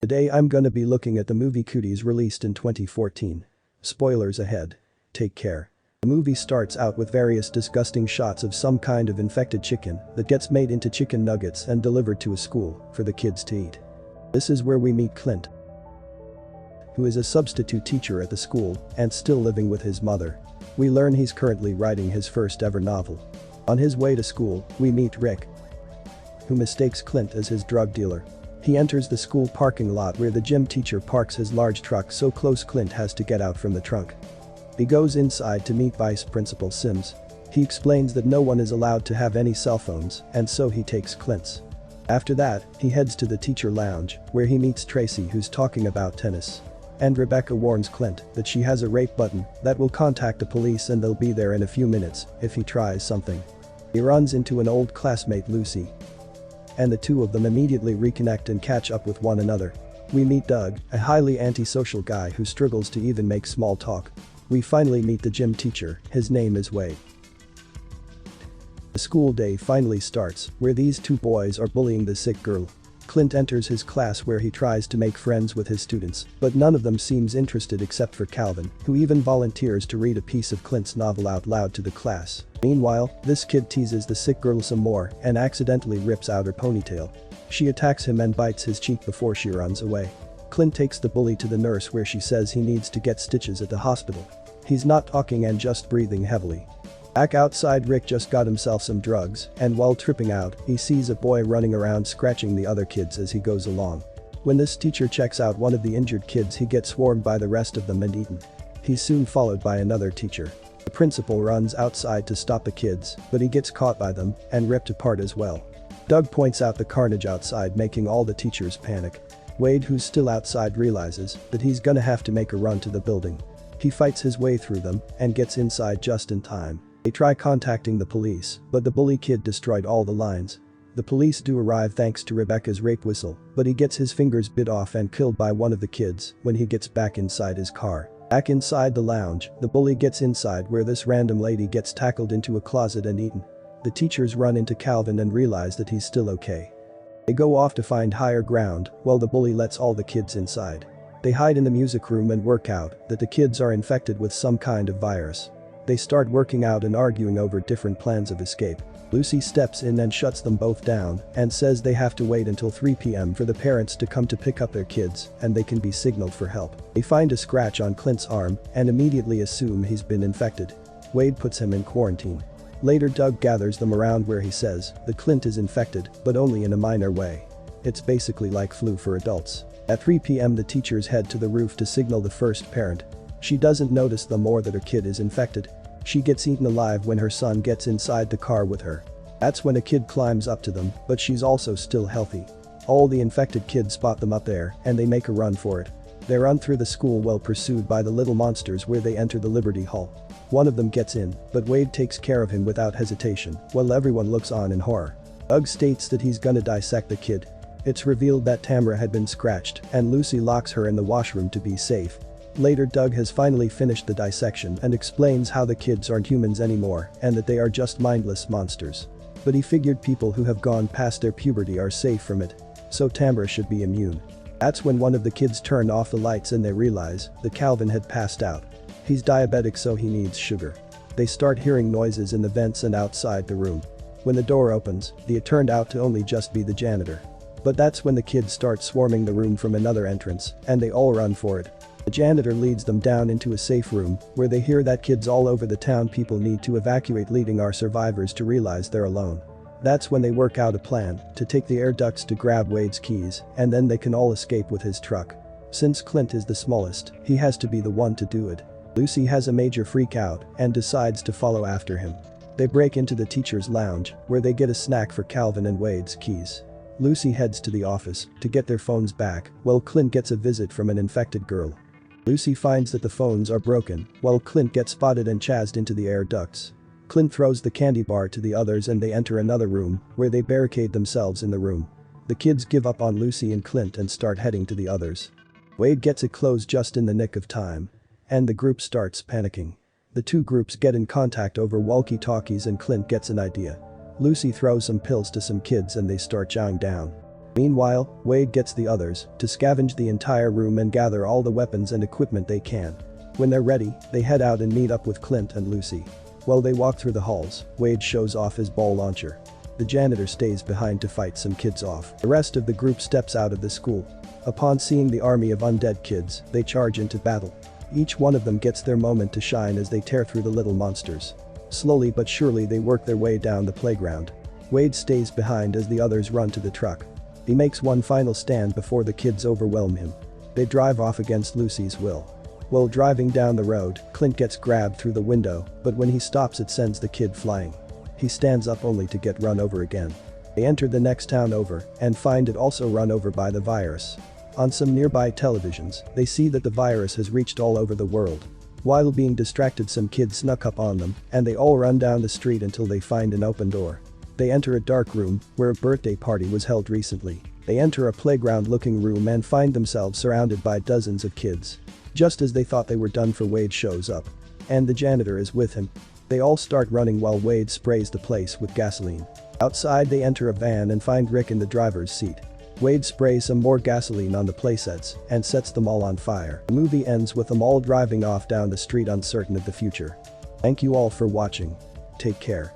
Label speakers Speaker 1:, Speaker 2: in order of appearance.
Speaker 1: Today I'm gonna be looking at the movie Cooties released in 2014. Spoilers ahead. Take care. The movie starts out with various disgusting shots of some kind of infected chicken that gets made into chicken nuggets and delivered to a school for the kids to eat. This is where we meet Clint, who is a substitute teacher at the school and still living with his mother. We learn he's currently writing his first ever novel. On his way to school, we meet Rick, who mistakes Clint as his drug dealer. He enters the school parking lot where the gym teacher parks his large truck so close Clint has to get out from the trunk. He goes inside to meet Vice Principal Sims. He explains that no one is allowed to have any cell phones, and so he takes Clint's. After that, he heads to the teacher lounge, where he meets Tracy, who's talking about tennis. And Rebecca warns Clint that she has a rape button that will contact the police and they'll be there in a few minutes if he tries something. He runs into an old classmate, Lucy, and the two of them immediately reconnect and catch up with one another. We meet Doug, a highly antisocial guy who struggles to even make small talk. We finally meet the gym teacher, his name is Wade. The school day finally starts, where these two boys are bullying the sick girl. Clint enters his class where he tries to make friends with his students, but none of them seems interested except for Calvin, who even volunteers to read a piece of Clint's novel out loud to the class. Meanwhile, this kid teases the sick girl some more and accidentally rips out her ponytail. She attacks him and bites his cheek before she runs away. Clint takes the bully to the nurse where she says he needs to get stitches at the hospital. He's not talking and just breathing heavily. Back outside, Rick just got himself some drugs, and while tripping out, he sees a boy running around scratching the other kids as he goes along. When this teacher checks out one of the injured kids, he gets swarmed by the rest of them and eaten. He's soon followed by another teacher. The principal runs outside to stop the kids, but he gets caught by them and ripped apart as well. Doug points out the carnage outside, making all the teachers panic. Wade, who's still outside, realizes that he's gonna have to make a run to the building. He fights his way through them and gets inside just in time. They try contacting the police, but the bully kid destroyed all the lines. The police do arrive thanks to Rebecca's rape whistle, but he gets his fingers bit off and killed by one of the kids when he gets back inside his car. Back inside the lounge, the bully gets inside where this random lady gets tackled into a closet and eaten. The teachers run into Calvin and realize that he's still okay. They go off to find higher ground while the bully lets all the kids inside. They hide in the music room and work out that the kids are infected with some kind of virus. They start working out and arguing over different plans of escape. Lucy steps in and shuts them both down and says they have to wait until 3 p.m. for the parents to come to pick up their kids and they can be signaled for help. They find a scratch on Clint's arm and immediately assume he's been infected. Wade puts him in quarantine. Later, Doug gathers them around where he says that Clint is infected, but only in a minor way. It's basically like flu for adults. At 3 p.m. the teachers head to the roof to signal the first parent. She doesn't notice them or that her kid is infected. She gets eaten alive when her son gets inside the car with her. That's when a kid climbs up to them, but she's also still healthy. All the infected kids spot them up there and they make a run for it. They run through the school while pursued by the little monsters where they enter the Liberty Hall. One of them gets in, but Wade takes care of him without hesitation while everyone looks on in horror. Doug states that he's gonna dissect the kid. It's revealed that Tamara had been scratched and Lucy locks her in the washroom to be safe. Later, Doug has finally finished the dissection and explains how the kids aren't humans anymore and that they are just mindless monsters. But he figured people who have gone past their puberty are safe from it, so Tamara should be immune. That's when one of the kids turn off the lights and they realize that Calvin had passed out. He's diabetic, so he needs sugar. They start hearing noises in the vents and outside the room. When the door opens, it turned out to only just be the janitor. But that's when the kids start swarming the room from another entrance and they all run for it. The janitor leads them down into a safe room where they hear that kids all over the town people need to evacuate, leading our survivors to realize they're alone. That's when they work out a plan to take the air ducts to grab Wade's keys and then they can all escape with his truck. Since Clint is the smallest, he has to be the one to do it. Lucy has a major freak out and decides to follow after him. They break into the teacher's lounge where they get a snack for Calvin and Wade's keys. Lucy heads to the office to get their phones back while Clint gets a visit from an infected girl. Lucy finds that the phones are broken while Clint gets spotted and chased into the air ducts. Clint throws the candy bar to the others and they enter another room where they barricade themselves in the room. The kids give up on Lucy and Clint and start heading to the others. Wade gets it closed just in the nick of time. And the group starts panicking. The two groups get in contact over walkie-talkies and Clint gets an idea. Lucy throws some pills to some kids and they start chowing down. Meanwhile, Wade gets the others to scavenge the entire room and gather all the weapons and equipment they can. When they're ready, they head out and meet up with Clint and Lucy. While they walk through the halls, Wade shows off his ball launcher. The janitor stays behind to fight some kids off. The rest of the group steps out of the school. Upon seeing the army of undead kids, they charge into battle. Each one of them gets their moment to shine as they tear through the little monsters. Slowly but surely they work their way down the playground. Wade stays behind as the others run to the truck. He makes one final stand before the kids overwhelm him. They drive off against Lucy's will. While driving down the road, Clint gets grabbed through the window, but when he stops it sends the kid flying. He stands up only to get run over again. They enter the next town over and find it also run over by the virus. On some nearby televisions, they see that the virus has reached all over the world. While being distracted, some kids snuck up on them and they all run down the street until they find an open door. They enter a dark room where a birthday party was held recently. They enter a playground-looking room and find themselves surrounded by dozens of kids. Just as they thought they were done for, Wade shows up. And the janitor is with him. They all start running while Wade sprays the place with gasoline. Outside they enter a van and find Rick in the driver's seat. Wade sprays some more gasoline on the playsets and sets them all on fire. The movie ends with them all driving off down the street uncertain of the future. Thank you all for watching. Take care.